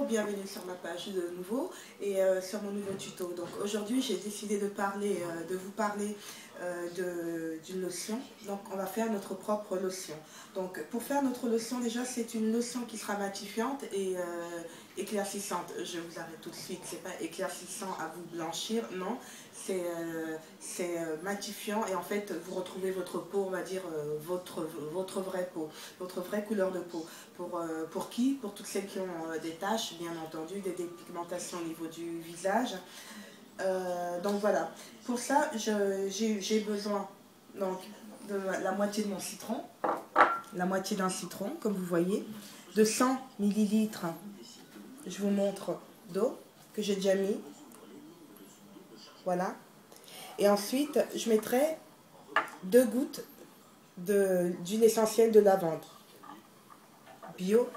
bonjour, bienvenue sur ma page de nouveau et sur mon nouveau tuto. Donc aujourd'hui j'ai décidé de vous parler d'une lotion. Donc on va faire notre propre lotion. Donc pour faire notre lotion, déjà c'est une lotion qui sera matifiante et éclaircissante. Je vous arrête tout de suite, c'est pas éclaircissant à vous blanchir, non. C'est matifiant et en fait vous retrouvez votre peau, on va dire votre vraie peau, votre vraie couleur de peau. Pour qui? Pour toutes celles qui ont des taches, bien entendu, des dépigmentations au niveau du visage. Donc voilà, pour ça j'ai besoin donc, de la moitié de mon citron, la moitié d'un citron comme vous voyez, de 100 millilitres, je vous montre, d'eau que j'ai déjà mis. Voilà. Et ensuite, je mettrai 2 gouttes d'huile essentielle de lavande bio.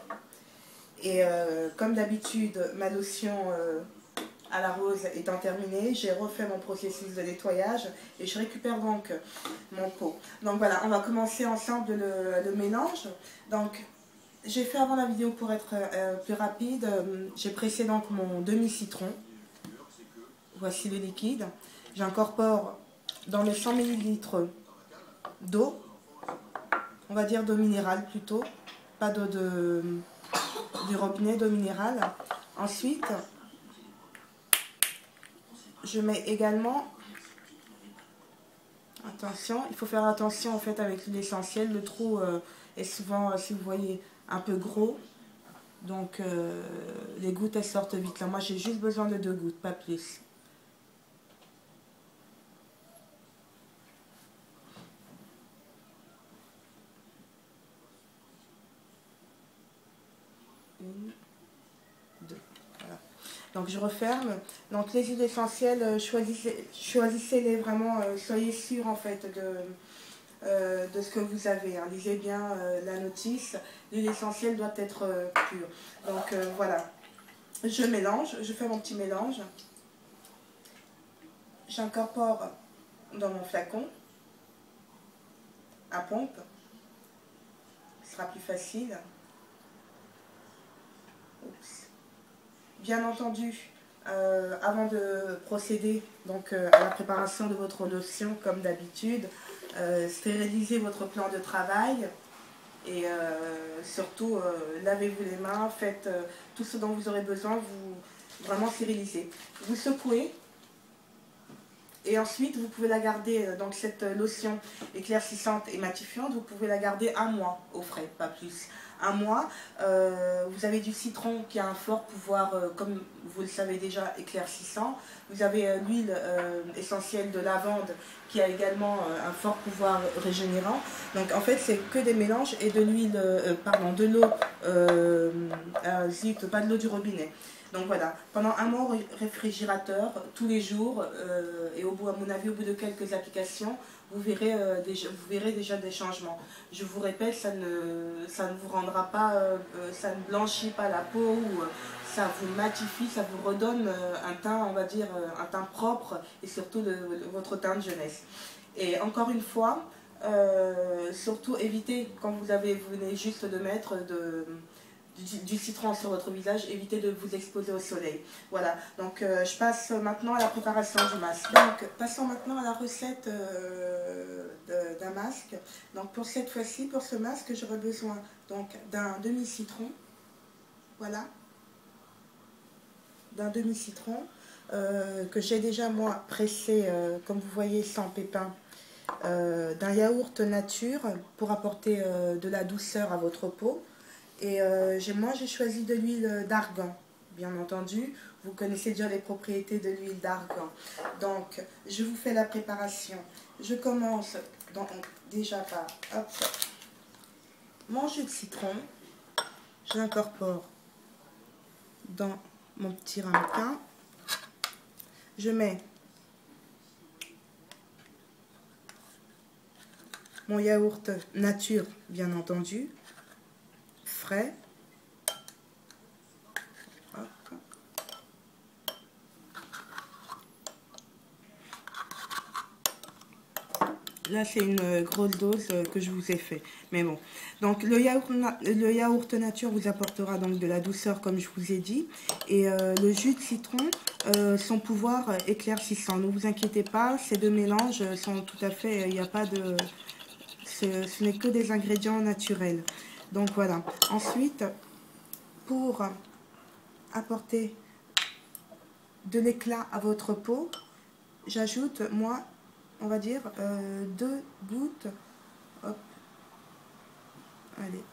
Et comme d'habitude, ma lotion à la rose étant terminée, j'ai refait mon processus de nettoyage et je récupère donc mon pot. Donc voilà, on va commencer ensemble le mélange. Donc j'ai fait avant la vidéo pour être plus rapide. J'ai pressé donc mon demi-citron. Voici le liquide. J'incorpore dans les 100 ml d'eau, on va dire d'eau minérale plutôt, pas d'eau du robinet, d'eau minérale. Ensuite, je mets également, attention, il faut faire attention en fait avec l'huile essentielle, le trou est souvent, si vous voyez, un peu gros, donc les gouttes elles sortent vite. Là, moi j'ai juste besoin de 2 gouttes, pas plus. Une, 2, voilà. Donc je referme. Donc les huiles essentielles, choisissez-les vraiment, soyez sûr en fait de ce que vous avez. Hein. Lisez bien la notice. L'huile essentielle doit être pure. Donc voilà. Je mélange, je fais mon petit mélange. J'incorpore dans mon flacon à pompe. Ce sera plus facile. Oups. Bien entendu, avant de procéder donc, à la préparation de votre lotion, comme d'habitude, stérilisez votre plan de travail et surtout lavez-vous les mains, faites tout ce dont vous aurez besoin, vous vraiment stérilisez. Vous secouez et ensuite vous pouvez la garder, donc cette lotion éclaircissante et matifiante, vous pouvez la garder 1 mois au frais, pas plus. 1 mois, vous avez du citron qui a un fort pouvoir, comme vous le savez déjà, éclaircissant. Vous avez l'huile essentielle de lavande qui a également un fort pouvoir régénérant. Donc en fait, c'est que des mélanges et de l'huile, pardon, de l'eau, zut, pas de l'eau du robinet. Donc voilà, pendant 1 mois au réfrigérateur, tous les jours, et à mon avis, au bout de quelques applications, vous verrez déjà des changements. Je vous répète, ça ne vous rendra pas, ça ne blanchit pas la peau, ou, ça vous matifie, ça vous redonne un teint, on va dire, un teint propre, et surtout votre teint de jeunesse. Et encore une fois, surtout évitez, quand vous venez juste de mettre du citron sur votre visage, évitez de vous exposer au soleil. Voilà, donc je passe maintenant à la préparation du masque. Donc passons maintenant à la recette d'un masque. Donc pour cette fois-ci, pour ce masque, j'aurai besoin d'un demi-citron. Voilà, d'un demi-citron que j'ai déjà moi pressé, comme vous voyez, sans pépins. D'un yaourt nature pour apporter de la douceur à votre peau. Et moi, j'ai choisi de l'huile d'argan, bien entendu. Vous connaissez déjà les propriétés de l'huile d'argan. Donc, je vous fais la préparation. Je commence déjà par mon jus de citron. Je l'incorpore dans mon petit ramequin. Je mets mon yaourt nature, bien entendu, frais. Hop. Là, c'est une grosse dose que je vous ai fait. Mais bon. Donc, le yaourt nature vous apportera donc de la douceur, comme je vous ai dit. Et le jus de citron, son pouvoir éclaircissant. Ne vous inquiétez pas, ces deux mélanges sont tout à fait... Il n'y a pas de... Ce n'est que des ingrédients naturels. Donc, voilà. Ensuite, pour apporter de l'éclat à votre peau, j'ajoute, moi, on va dire, 2 gouttes, hop, allez,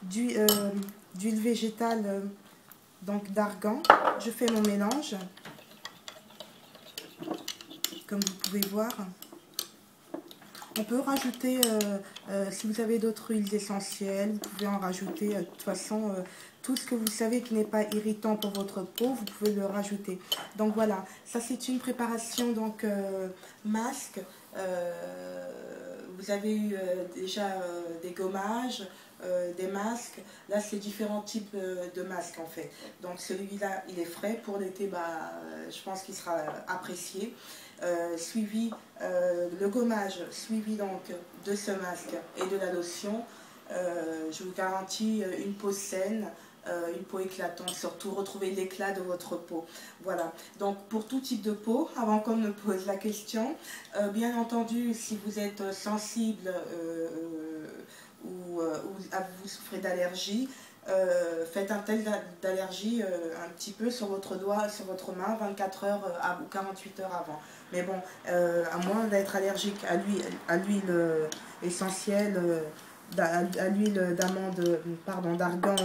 d'huile végétale, donc d'argan. Je fais mon mélange, comme vous pouvez voir. On peut rajouter, si vous avez d'autres huiles essentielles, vous pouvez en rajouter. De toute façon, tout ce que vous savez qui n'est pas irritant pour votre peau, vous pouvez le rajouter. Donc voilà, ça c'est une préparation donc masque. Vous avez eu déjà des gommages, des masques. Là, c'est différents types de masques en fait. Donc celui-là, il est frais. Pour l'été, bah, je pense qu'il sera apprécié. Suivi le gommage, suivi donc de ce masque et de la lotion. Je vous garantis une peau saine, une peau éclatante, surtout retrouver l'éclat de votre peau. Voilà, donc pour tout type de peau, avant qu'on me pose la question, bien entendu, si vous êtes sensible ou vous souffrez d'allergie, faites un test d'allergie un petit peu sur votre doigt, sur votre main, 24 heures ou 48 heures avant. Mais bon, à moins d'être allergique à l'huile essentielle, à l'huile d'amande, pardon, d'argan,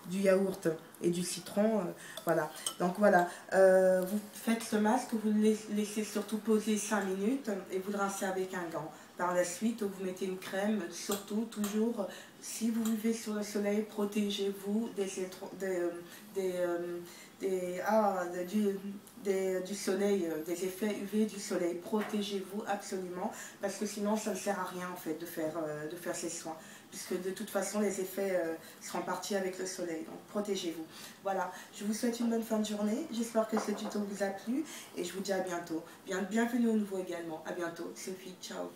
du yaourt et du citron, voilà. Donc voilà, vous faites ce masque, vous le laissez surtout poser 5 minutes et vous le rincez avec un gant. Par la suite, vous mettez une crème, surtout, toujours, si vous vivez sur le soleil, protégez-vous du soleil, des effets UV du soleil. Protégez-vous absolument, parce que sinon, ça ne sert à rien, en fait, de faire ces soins. Puisque de toute façon, les effets seront partis avec le soleil. Donc, protégez-vous. Voilà, je vous souhaite une bonne fin de journée. J'espère que ce tuto vous a plu et je vous dis à bientôt. Bienvenue au nouveau également. À bientôt. Sophie, ciao.